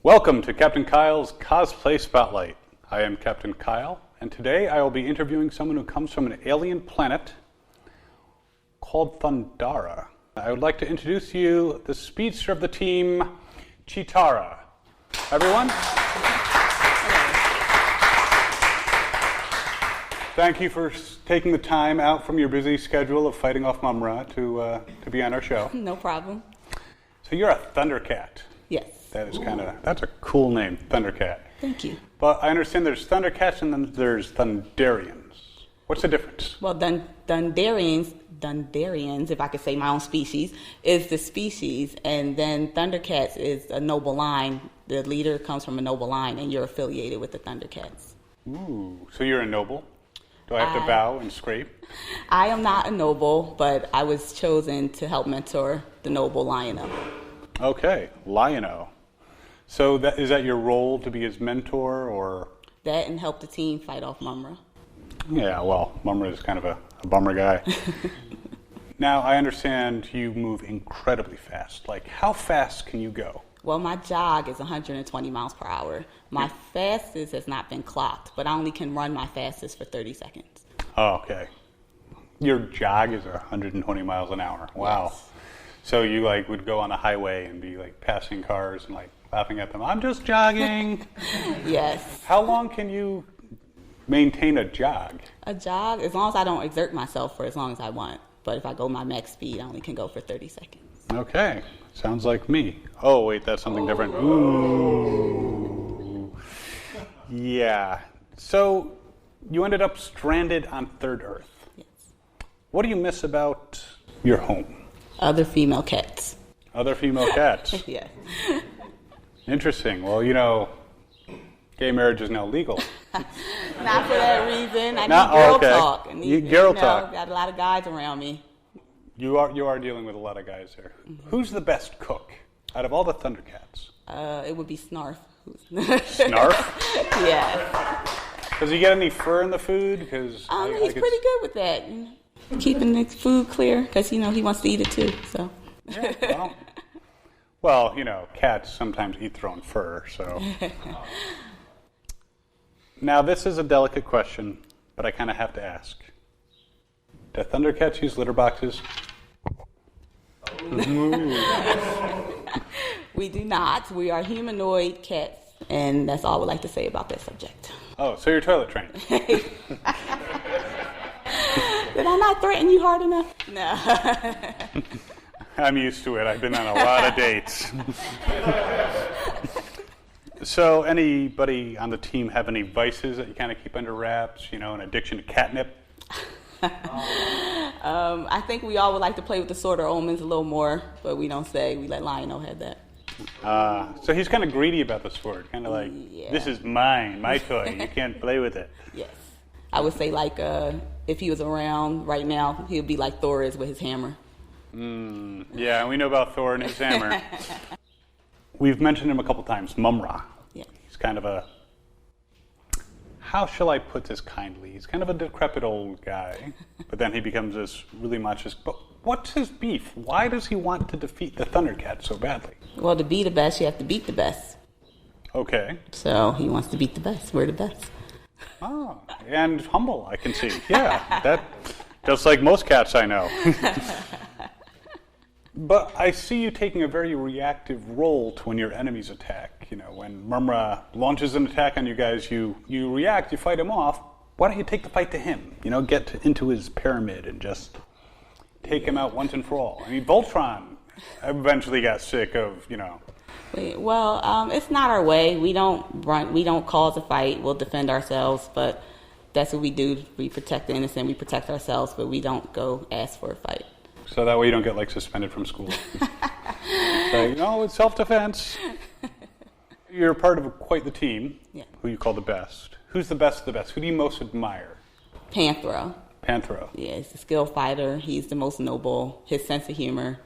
Welcome to Captain Kyle's Cosplay Spotlight. I am Captain Kyle, and today I will be interviewing someone who comes from an alien planet called Thundara. I would like to introduce you the speedster of the team, Chitara. Everyone? Thank you for taking the time out from your busy schedule of fighting off Mumra to be on our show. No problem. So you're a Thundercat. Yes. That's a cool name, Thundercat. Thank you. But I understand there's Thundercats and then there's Thundarians. What's the difference? Well, Thundarians, if I could say my own species, is the species, and then Thundercats is a noble line. The leader comes from a noble line, and you're affiliated with the Thundercats. Ooh, so you're a noble? Do I have to bow and scrape? I am not a noble, but I was chosen to help mentor the noble Lionel. Okay, Lionel. So is that your role, to be his mentor, or? That and help the team fight off Mumra. Yeah, well, Mumra is kind of a bummer guy. Now, I understand you move incredibly fast. Like, how fast can you go? Well, my jog is 120 miles per hour. My fastest has not been clocked, but I only can run my fastest for 30 seconds. Oh, okay. Your jog is 120 miles an hour. Wow. Yes. So you would go on a highway and be passing cars and laughing at them. I'm just jogging. Yes. How long can you maintain a jog? A jog, as long as I don't exert myself for as long as I want. But if I go my max speed, I only can go for 30 seconds. Okay. Sounds like me. Oh, wait, that's something different. Ooh. Yeah. So you ended up stranded on Third Earth. Yes. What do you miss about your home? Other female cats. Other female cats? Yes. Interesting. Well, gay marriage is now legal. Not for that reason. I need girl talk. Girl talk. Got a lot of guys around me. You are dealing with a lot of guys there. Mm-hmm. Who's the best cook out of all the Thundercats? It would be Snarf. Snarf? Yeah. Does he get any fur in the food? Because he's pretty good with that. Keeping the food clear, because he wants to eat it too. So. Yeah, well, cats sometimes eat their own fur. So. Now, this is a delicate question, but I kind of have to ask. Do Thundercats use litter boxes? We do not. We are humanoid cats, and that's all I would like to say about that subject. Oh, so you're toilet trained. Did I not threaten you hard enough? No. I'm used to it. I've been on a lot of dates. So anybody on the team have any vices that you kind of keep under wraps? An addiction to catnip? I think we all would like to play with the Sword of Omens a little more, but we don't say. We let Lionel have that. So he's kind of greedy about the sword, kind of like, This is mine, my toy, you can't play with it. Yes. I would say if he was around right now, he would be like Thor is with his hammer. Yeah, we know about Thor and his hammer. We've mentioned him a couple times, Mumra. Yeah. He's kind of how shall I put this kindly? He's kind of a decrepit old guy, but then he becomes this really macho. But what's his beef? Why does he want to defeat the Thundercats so badly? Well, to be the best, you have to beat the best. Okay. So he wants to beat the best. We're the best. Oh, and humble, I can see. Yeah, that just like most cats I know. But I see you taking a very reactive role to when your enemies attack. When Mumra launches an attack on you guys, you react, you fight him off. Why don't you take the fight to him? Get into his pyramid and just take him out once and for all. I mean, Voltron eventually got sick of, Well, it's not our way. We don't cause a fight. We'll defend ourselves, but that's what we do. We protect the innocent. We protect ourselves, but we don't go ask for a fight. So that way you don't get suspended from school. It's self-defense. You're part of quite the team. Yeah. Who you call the best. Who's the best of the best? Who do you most admire? Panthro. Yeah, he's a skilled fighter. He's the most noble. His sense of humor.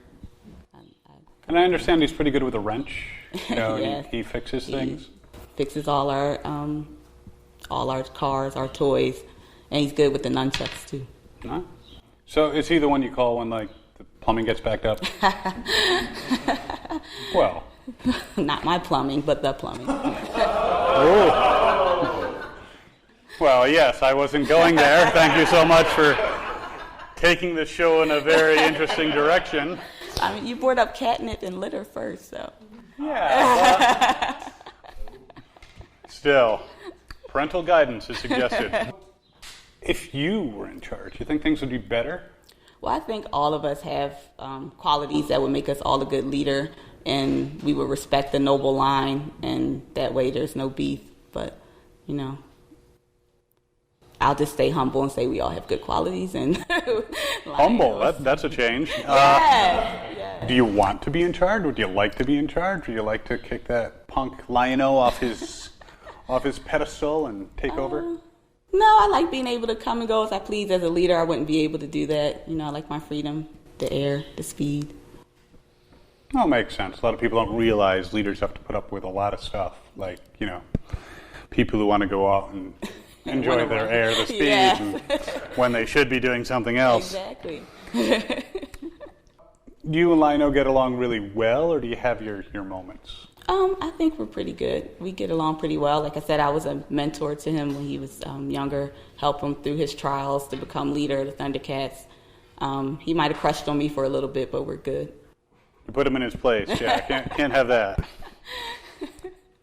And I understand he's pretty good with a wrench. Yes. He fixes things. Fixes all our cars, our toys, and he's good with the nunchucks too. Huh? So is he the one you call when the plumbing gets backed up? Well, Not my plumbing, but the plumbing. Oh. Well, yes, I wasn't going there. Thank you so much for taking the show in a very interesting direction. I mean, you brought up catnip and litter first, so. Yeah. Well, still, parental guidance is suggested. If you were in charge, you think things would be better? Well, I think all of us have qualities that would make us all a good leader, and we would respect the noble line, and that way there's no beef. But, you know, I'll just stay humble and say we all have good qualities. And humble, that's a change. Yeah. Do you want to be in charge? Would you like to be in charge? Would you like to kick that punk Lion-O off his pedestal and take over? No, I like being able to come and go as I please. As a leader, I wouldn't be able to do that. You know, I like my freedom, the air, the speed. Well, makes sense. A lot of people don't realize leaders have to put up with a lot of stuff. Like, you know, people who want to go out and enjoy their air, the speed, and when they should be doing something else. Exactly. Do you and Lion-O get along really well, or do you have your moments? I think we're pretty good. We get along pretty well. Like I said, I was a mentor to him when he was younger, help him through his trials to become leader of the Thundercats. He might have crushed on me for a little bit, but we're good. You put him in his place, yeah. Can't have that.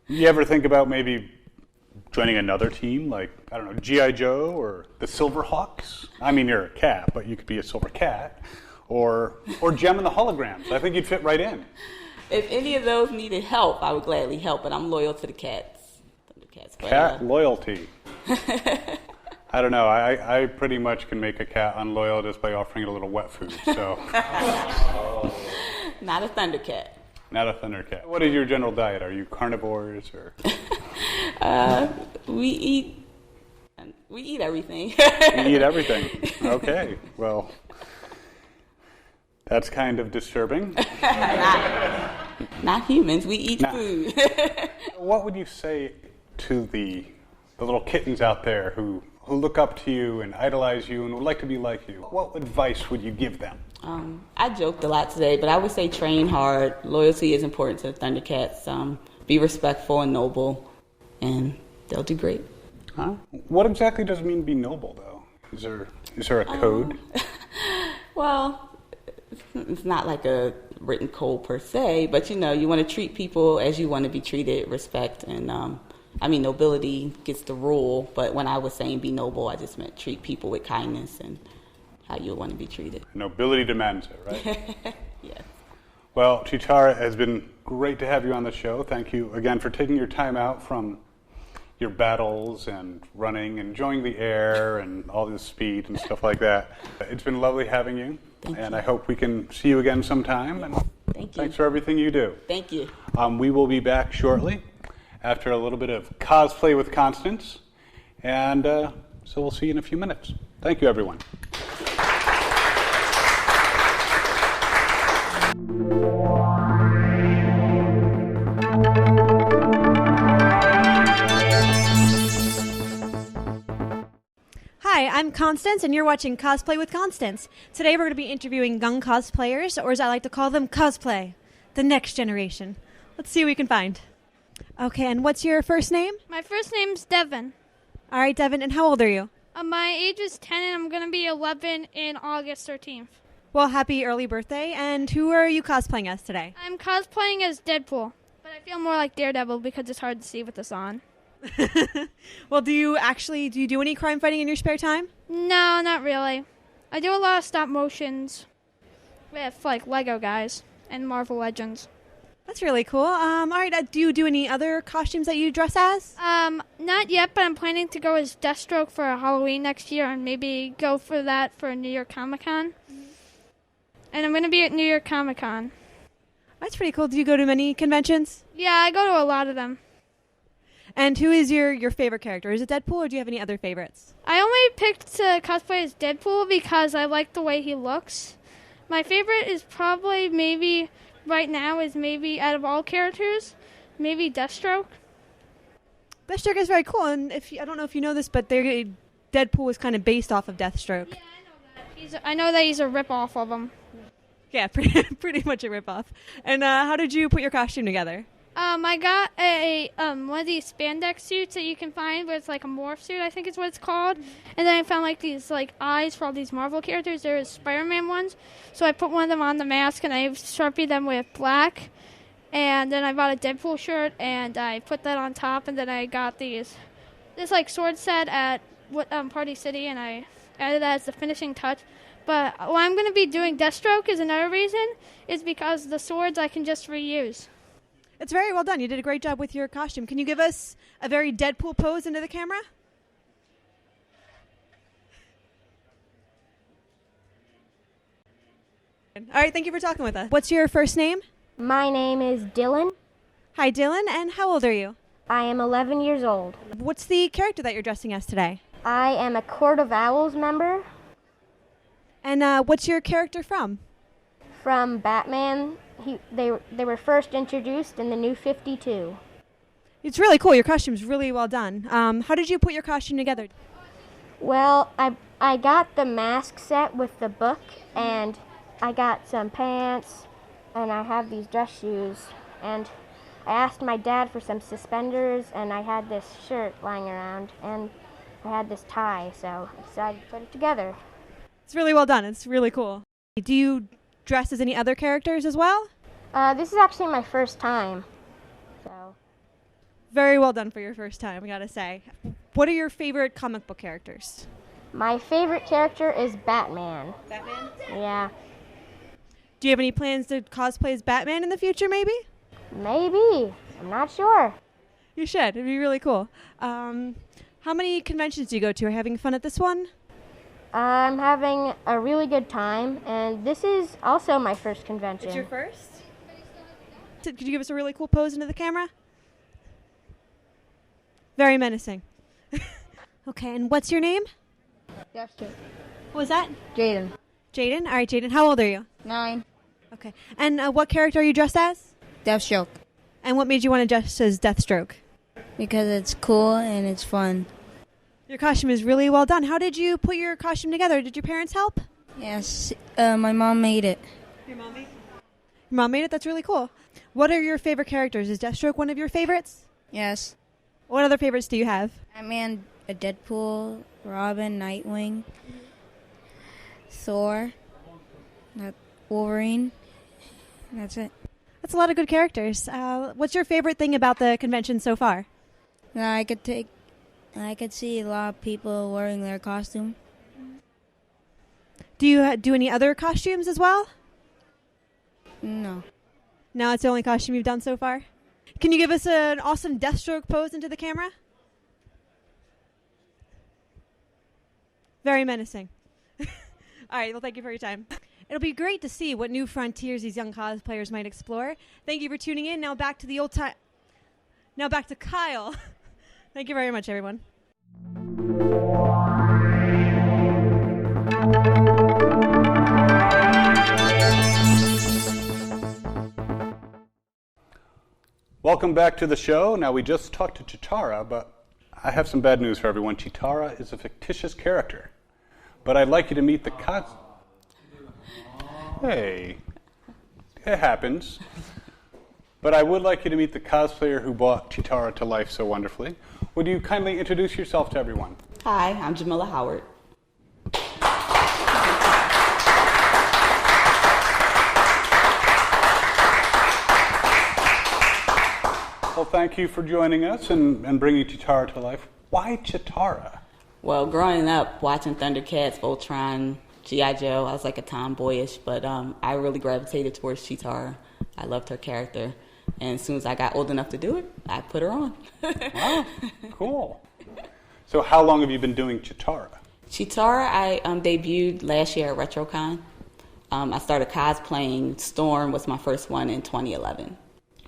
You ever think about maybe joining another team, like, I don't know, G.I. Joe or the Silverhawks? I mean, you're a cat, but you could be a silver cat. Or Gem and the Holograms. I think you'd fit right in. If any of those needed help, I would gladly help, but I'm loyal to the cats. Cat loyalty. I don't know. I pretty much can make a cat unloyal just by offering it a little wet food. So. Not a Thundercat. Not a Thundercat. What is your general diet? Are you carnivores or? We eat everything. You eat everything. Okay. Well, that's kind of disturbing. Not humans. We eat food. What would you say to the little kittens out there who look up to you and idolize you and would like to be like you? What advice would you give them? I joked a lot today, but I would say train hard. Loyalty is important to the Thundercats. Be respectful and noble, and they'll do great. Huh? What exactly does it mean to be noble, though? Is there a code? Well, it's not like a written code per se, but you know, you want to treat people as you want to be treated, respect, and nobility gets the rule, but when I was saying be noble, I just meant treat people with kindness and how you want to be treated. Nobility demands it, right? Yes. Well, Chitara, it has been great to have you on the show. Thank you again for taking your time out from your battles and running, enjoying the air and all this speed and stuff like that. It's been lovely having you. Thank you. I hope we can see you again sometime. And thank you. Thanks for everything you do. Thank you. We will be back shortly after a little bit of Cosplay with Constance. And so we'll see you in a few minutes. Thank you, everyone. Hi, I'm Constance, and you're watching Cosplay with Constance. Today we're going to be interviewing young cosplayers, or as I like to call them, Cosplay, the next generation. Let's see what we can find. Okay, and what's your first name? My first name's Devin. All right, Devin, and how old are you? My age is 10, and I'm going to be 11 in August 13th. Well, happy early birthday, and who are you cosplaying as today? I'm cosplaying as Deadpool, but I feel more like Daredevil because it's hard to see with this on. Well, do you do any crime fighting in your spare time? No, not really. I do a lot of stop motions with, like, Lego guys and Marvel Legends. That's really cool. All right, do you do any other costumes that you dress as? Not yet, but I'm planning to go as Deathstroke for Halloween next year and maybe go for that for New York Comic Con. And I'm going to be at New York Comic Con. That's pretty cool. Do you go to many conventions? Yeah, I go to a lot of them. And who is your favorite character? Is it Deadpool, or do you have any other favorites? I only picked to cosplay as Deadpool because I like the way he looks. My favorite is probably right now out of all characters, maybe Deathstroke. Deathstroke is very cool, and I don't know if you know this, but Deadpool was kind of based off of Deathstroke. Yeah, I know that. I know that he's a rip-off of him. Yeah, pretty much a ripoff. And how did you put your costume together? I got a one of these spandex suits that you can find where it's like a morph suit, I think is what it's called. And then I found like these like eyes for all these Marvel characters. There was Spider-Man ones. So I put one of them on the mask and I Sharpied them with black. And then I bought a Deadpool shirt and I put that on top. And then I got this like sword set at Party City, and I added that as the finishing touch. But what I'm going to be doing Deathstroke is another reason, is because the swords I can just reuse. It's very well done. You did a great job with your costume. Can you give us a very Deadpool pose into the camera? All right, thank you for talking with us. What's your first name? My name is Dylan. Hi, Dylan, and how old are you? I am 11 years old. What's the character that you're dressing as today? I am a Court of Owls member. And what's your character from? From Batman. They were first introduced in the New 52. It's really cool. Your costume's really well done. How did you put your costume together? Well, I got the mask set with the book, and I got some pants, and I have these dress shoes, and I asked my dad for some suspenders, and I had this shirt lying around, and I had this tie, so I decided to put it together. It's really well done. It's really cool. Do you dress as any other characters as well? This is actually my first time, so. Very well done for your first time, I gotta say. What are your favorite comic book characters? My favorite character is Batman. Batman? Yeah. Do you have any plans to cosplay as Batman in the future, maybe? Maybe. I'm not sure. You should. It'd be really cool. How many conventions do you go to? Are you having fun at this one? I'm having a really good time, and this is also my first convention. It's your first? Could you give us a really cool pose into the camera? Very menacing. Okay, and what's your name? Deathstroke. What was that? Jaden. Jaden? All right, Jaden. How old are you? 9. Okay. And what character are you dressed as? Deathstroke. And what made you want to dress as Deathstroke? Because it's cool and it's fun. Your costume is really well done. How did you put your costume together? Did your parents help? Yes, my mom made it. Your mom made it? Your mom made it? That's really cool. What are your favorite characters? Is Deathstroke one of your favorites? Yes. What other favorites do you have? Batman, a Deadpool, Robin, Nightwing, Thor, Wolverine. That's it. That's a lot of good characters. What's your favorite thing about the convention so far? I could see a lot of people wearing their costume. Do you do any other costumes as well? No. No, it's the only costume you've done so far? Can you give us an awesome Deathstroke pose into the camera? Very menacing. All right, well, thank you for your time. It'll be great to see what new frontiers these young cosplayers might explore. Thank you for tuning in. Now back to the old time. Now back to Kyle. Thank you very much, everyone. Welcome back to the show. Now, we just talked to Chitara, but I have some bad news for everyone. Chitara is a fictitious character. But I'd like you to meet the Hey, it happens. But I would like you to meet the cosplayer who brought Chitara to life so wonderfully. Would you kindly introduce yourself to everyone? Hi, I'm Jamila Howard. Well, thank you for joining us and bringing Chitara to life. Why Chitara? Well, growing up, watching Thundercats, Voltron, G.I. Joe, I was like a tomboyish, but I really gravitated towards Chitara. I loved her character. And as soon as I got old enough to do it, I put her on. Wow, cool. So how long have you been doing Chitara? Chitara, I debuted last year at RetroCon. I started cosplaying. Storm was my first one in 2011.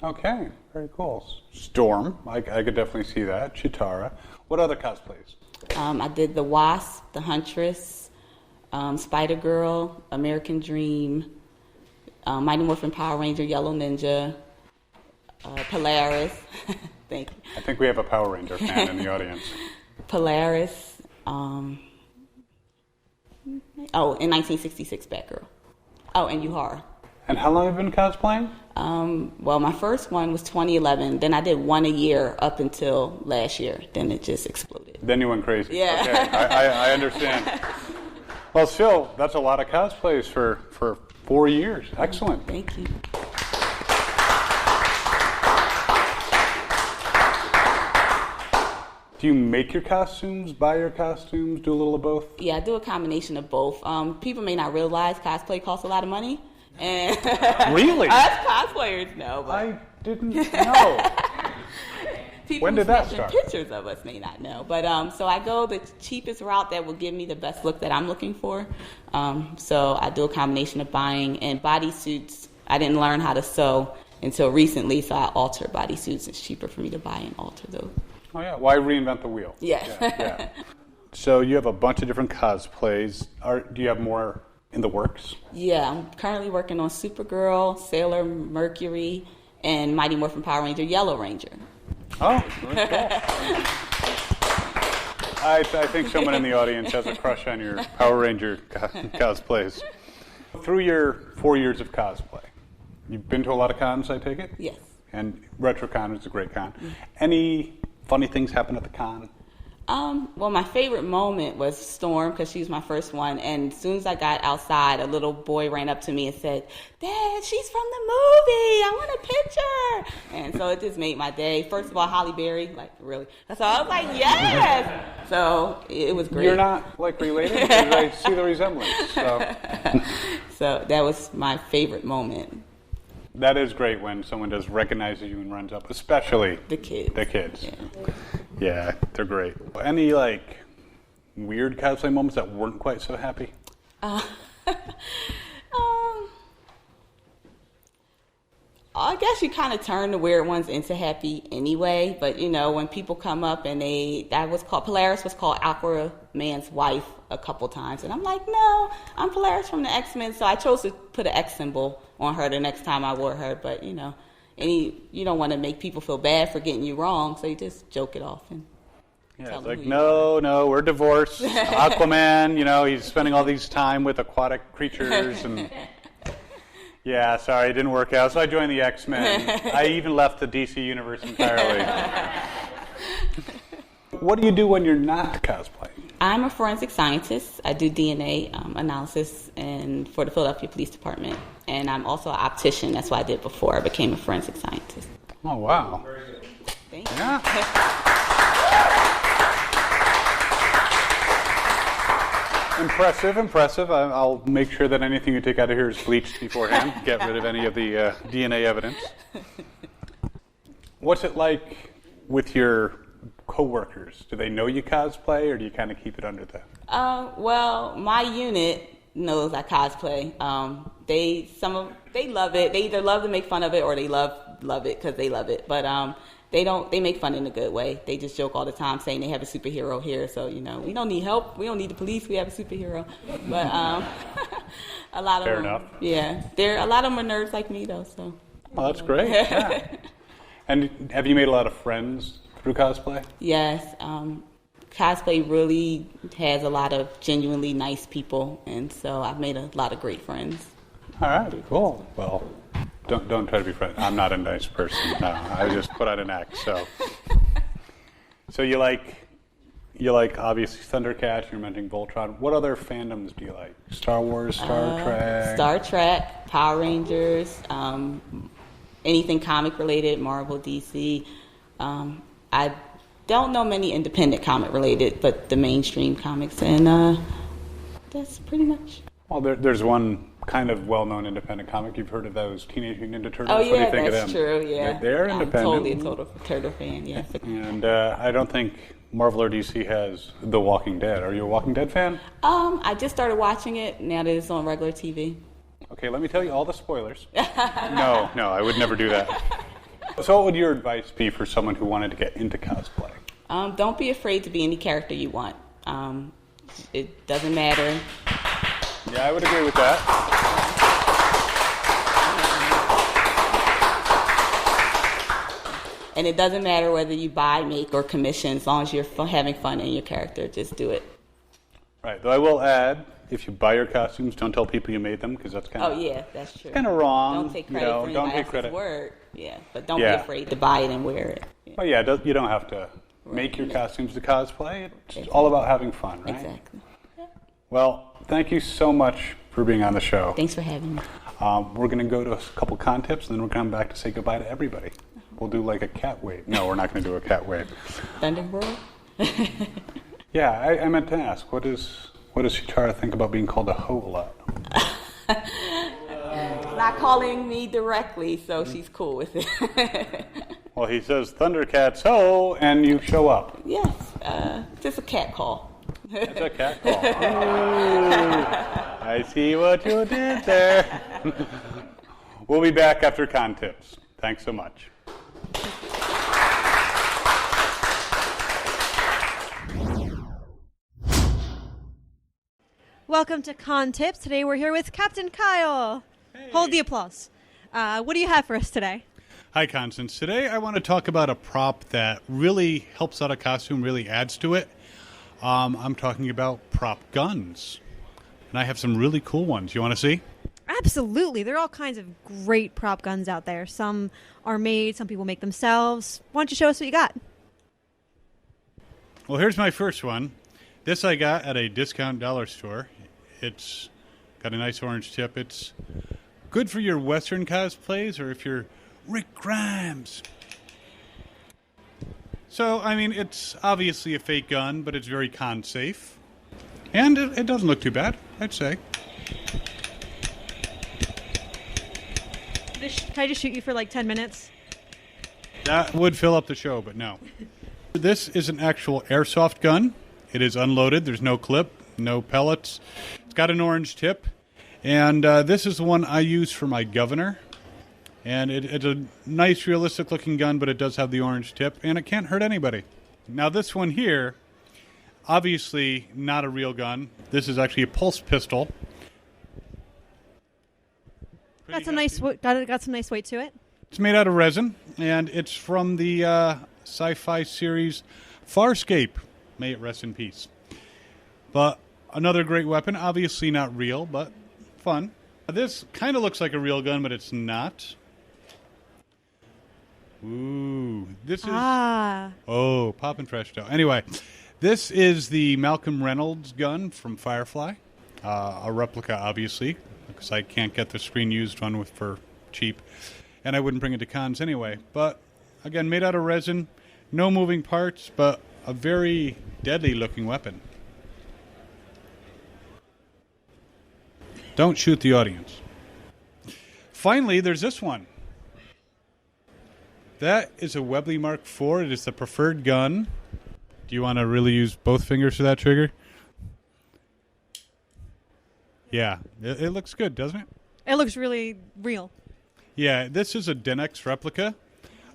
Okay, very cool. Storm, I could definitely see that. Chitara. What other cosplays? I did the Wasp, the Huntress, Spider-Girl, American Dream, Mighty Morphin Power Ranger, Yellow Ninja, Polaris. Thank you. I think we have a Power Ranger fan in the audience. Polaris. In 1966 Batgirl. Oh, and Uhura. And how long have you been cosplaying? Well, my first one was 2011. Then I did one a year up until last year. Then it just exploded. Then you went crazy. Yeah. Okay, I understand. Well, still, that's a lot of cosplays for 4 years. Excellent. Thank you. Do you make your costumes, buy your costumes, do a little of both? Yeah, I do a combination of both. People may not realize cosplay costs a lot of money. And Really? Us cosplayers know. But I didn't know. people When who did that snap start? pictures of us may not know. But so I go the cheapest route that will give me the best look that I'm looking for. So I do a combination of buying and bodysuits. I didn't learn how to sew until recently, so I alter bodysuits. It's cheaper for me to buy and alter those. Oh, yeah. Why reinvent the wheel? Yeah. So you have a bunch of different cosplays. Do you have more in the works? Yeah, I'm currently working on Supergirl, Sailor Mercury, and Mighty Morphin Power Ranger, Yellow Ranger. Oh, very cool. I think someone in the audience has a crush on your Power Ranger cosplays. Through your 4 years of cosplay, you've been to a lot of cons, I take it? Yes. And RetroCon is a great con. Any funny things happen at the con? Well, my favorite moment was Storm, because she was my first one. And as soon as I got outside, a little boy ran up to me and said, "Dad, she's from the movie. I want a picture." And so it just made my day. First of all, Holly Berry, like, really. So I was like, yes. So it was great. You're not, like, related? Because I see the resemblance. So that was my favorite moment. That is great when someone just recognizes you and runs up, especially The kids. The kids. Yeah. Yeah, they're great. Any, like, weird cosplay moments that weren't quite so happy? I guess you kind of turn the weird ones into happy anyway. But, you know, when people come up and Polaris was called Aquaman's wife a couple times. And I'm like, no, I'm Polaris from the X-Men. So I chose to put an X symbol on her the next time I wore her. But, you know, you don't want to make people feel bad for getting you wrong. So you just joke it off and Yeah, it's like, no, we're divorced. Aquaman, you know, he's spending all these time with aquatic creatures and... Yeah, sorry, it didn't work out. So I joined the X-Men. I even left the DC universe entirely. What do you do when you're not cosplaying? I'm a forensic scientist. I do DNA analysis for the Philadelphia Police Department. And I'm also an optician. That's what I did before I became a forensic scientist. Oh, wow. Thank you. Yeah. Impressive. I'll make sure that anything you take out of here is bleached beforehand. Get rid of any of the DNA evidence. What's it like with your coworkers? Do they know you cosplay, or do you kind of keep it under the... Well, my unit knows I cosplay. They love it. They either love to make fun of it or they love it because they love it. But they make fun in a good way. They just joke all the time saying they have a superhero here. So, you know, we don't need help. We don't need the police. We have a superhero. But a lot of Fair them, enough. Yeah, a lot of them are nerds like me though. So. Oh, that's great. Yeah. And have you made a lot of friends through cosplay? Yes. Cosplay really has a lot of genuinely nice people, and so I've made a lot of great friends. All right, cool. Well, don't try to be friends. I'm not a nice person. No, I just put on an act. So you like obviously Thundercats. You're mentioning Voltron. What other fandoms do you like? Star Wars, Star Trek. Star Trek, Power Rangers, anything comic related, Marvel, DC. I don't know many independent comic related, but the mainstream comics, and that's pretty much. Well, there's one kind of well-known independent comic. You've heard of those Teenage Mutant Ninja Turtles? Oh, What do you yeah, think that's of them? true, yeah. They're independent. I'm totally a total turtle fan, yeah. And I don't think Marvel or DC has The Walking Dead. Are you a Walking Dead fan? I just started watching it now that it's on regular TV. Okay, let me tell you all the spoilers. No, I would never do that. So what would your advice be for someone who wanted to get into cosplay? Don't be afraid to be any character you want. It doesn't matter. Yeah, I would agree with that. And it doesn't matter whether you buy, make, or commission, as long as you're having fun in your character, just do it. Right, though I will add, if you buy your costumes, don't tell people you made them, because that's kind of... Oh, yeah, that's true. Kind of wrong. Don't take credit for don't anybody take else's credit. work. Yeah, but don't be afraid to buy it and wear it. Yeah. Well, yeah, you don't have to make your costumes to cosplay. It's all about having fun, right? Exactly. Well, thank you so much for being on the show. Thanks for having me. We're going to go to a couple con tips, and then we're going to come back to say goodbye to everybody. We'll do like a cat wave. No, we're not going to do a cat wave. Thunderbolt? Yeah, I meant to ask, what does Chitara think about being called a hoe a lot? Not calling me directly, so she's cool with it. Well, he says Thundercats ho, and you show up. Yes, just a cat call. It's a cat call. Oh, I see what you did there. We'll be back after con tips. Thanks so much. Welcome to Con Tips. Today we're here with Captain Kyle. Hey. Hold the applause. What do you have for us today? Hi, Constance. Today I want to talk about a prop that really helps out a costume, really adds to it. I'm talking about prop guns. And I have some really cool ones. You want to see? Absolutely. There are all kinds of great prop guns out there. Some are made, some people make themselves. Why don't you show us what you got? Well, here's my first one. This I got at a discount dollar store. It's got a nice orange tip. It's good for your Western cosplays or if you're Rick Grimes. So, I mean, it's obviously a fake gun, but it's very con safe. And it doesn't look too bad, I'd say. Can I just shoot you for like 10 minutes? That would fill up the show, but no. This is an actual airsoft gun. It is unloaded. There's no clip, no pellets. It's got an orange tip. And this is the one I use for my governor. And it's a nice, realistic-looking gun, but it does have the orange tip, and it can't hurt anybody. Now, this one here, obviously not a real gun. This is actually a pulse pistol. Got some nice weight to it. It's made out of resin, and it's from the sci-fi series Farscape. May it rest in peace. But another great weapon, obviously not real, but fun. This kind of looks like a real gun, but it's not. Ooh, this is... Oh, poppin' fresh dough. Anyway, this is the Malcolm Reynolds gun from Firefly. A replica, obviously, because I can't get the screen-used one for cheap. And I wouldn't bring it to cons anyway. But, again, made out of resin, no moving parts, but a very deadly-looking weapon. Don't shoot the audience. Finally, there's this one. That is a Webley Mark IV. It is the preferred gun. Do you want to really use both fingers for that trigger? Yeah, it looks good, doesn't it? It looks really real. Yeah, this is a Denex replica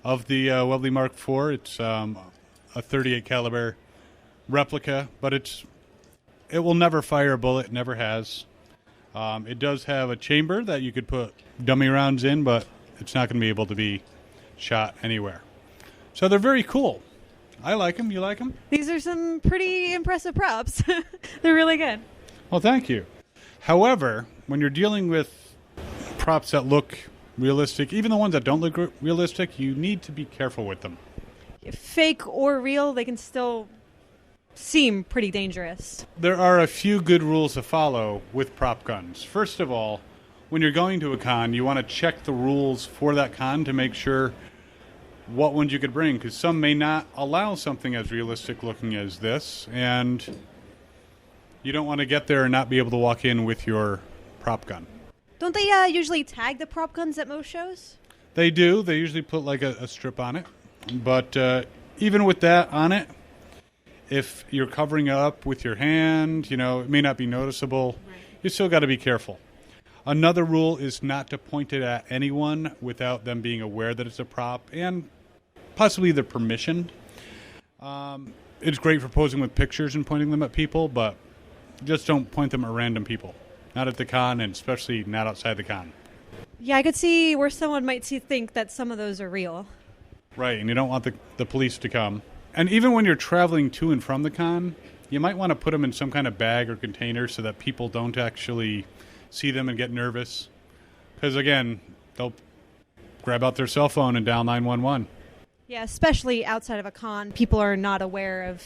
of the Webley Mark IV. It's a .38 caliber replica, but it will never fire a bullet. Never has. It does have a chamber that you could put dummy rounds in, but it's not going to be able to be shot anywhere. So they're very cool. I like them. You like them? These are some pretty impressive props. They're really good. Well, thank you. However, when you're dealing with props that look realistic, even the ones that don't look realistic, you need to be careful with them. Fake or real, they can still seem pretty dangerous. There are a few good rules to follow with prop guns. First of all, when you're going to a con, you want to check the rules for that con to make sure what ones you could bring, because some may not allow something as realistic looking as this, and you don't want to get there and not be able to walk in with your prop gun. Don't they usually tag the prop guns at most shows? They do. They usually put like a strip on it. But even with that on it, if you're covering it up with your hand, it may not be noticeable. Right. You still got to be careful. Another rule is not to point it at anyone without them being aware that it's a prop and possibly their permission. It's great for posing with pictures and pointing them at people, but just don't point them at random people. Not at the con, and especially not outside the con. Yeah, I could see where someone might think that some of those are real. Right, and you don't want the police to come. And even when you're traveling to and from the con, you might want to put them in some kind of bag or container so that people don't actually see them and get nervous. Because, again, they'll grab out their cell phone and dial 911. Yeah, especially outside of a con, people are not aware of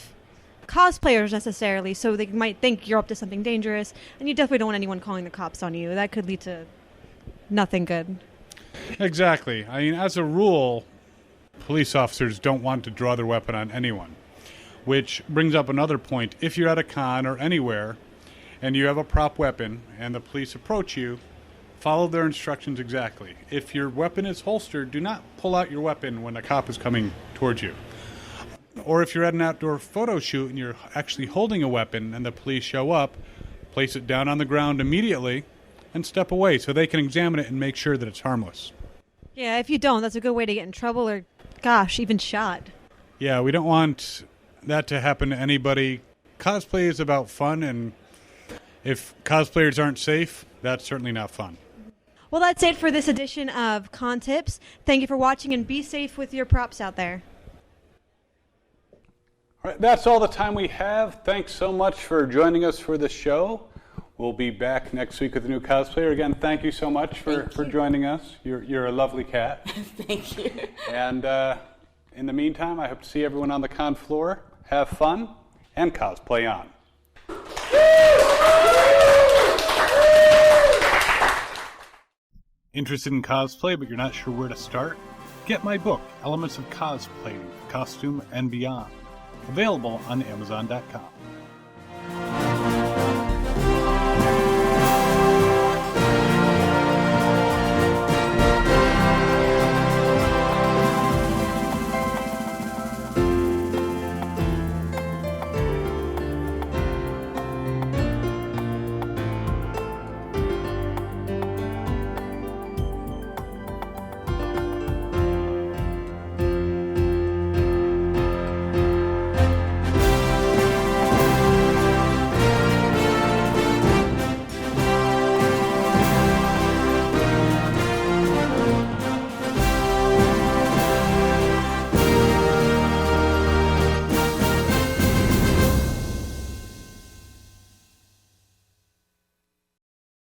cosplayers necessarily, so they might think you're up to something dangerous, and you definitely don't want anyone calling the cops on you. That could lead to nothing good. Exactly. I mean, as a rule, police officers don't want to draw their weapon on anyone, which brings up another point. If you're at a con or anywhere and you have a prop weapon and the police approach you, follow their instructions exactly. If your weapon is holstered, do not pull out your weapon when a cop is coming towards you. Or if you're at an outdoor photo shoot and you're actually holding a weapon and the police show up, place it down on the ground immediately and step away so they can examine it and make sure that it's harmless. Yeah, if you don't, that's a good way to get in trouble or, gosh, even shot. Yeah, we don't want that to happen to anybody. Cosplay is about fun, and if cosplayers aren't safe, that's certainly not fun. Well, that's it for this edition of Con Tips. Thank you for watching, and be safe with your props out there. All right, that's all the time we have. Thanks so much for joining us for the show. We'll be back next week with a new cosplayer. Again, thank you so much for joining us. You're a lovely cat. Thank you. And in the meantime, I hope to see everyone on the con floor. Have fun and cosplay on. Interested in cosplay, but you're not sure where to start? Get my book, Elements of Cosplaying, Costume and Beyond. Available on Amazon.com.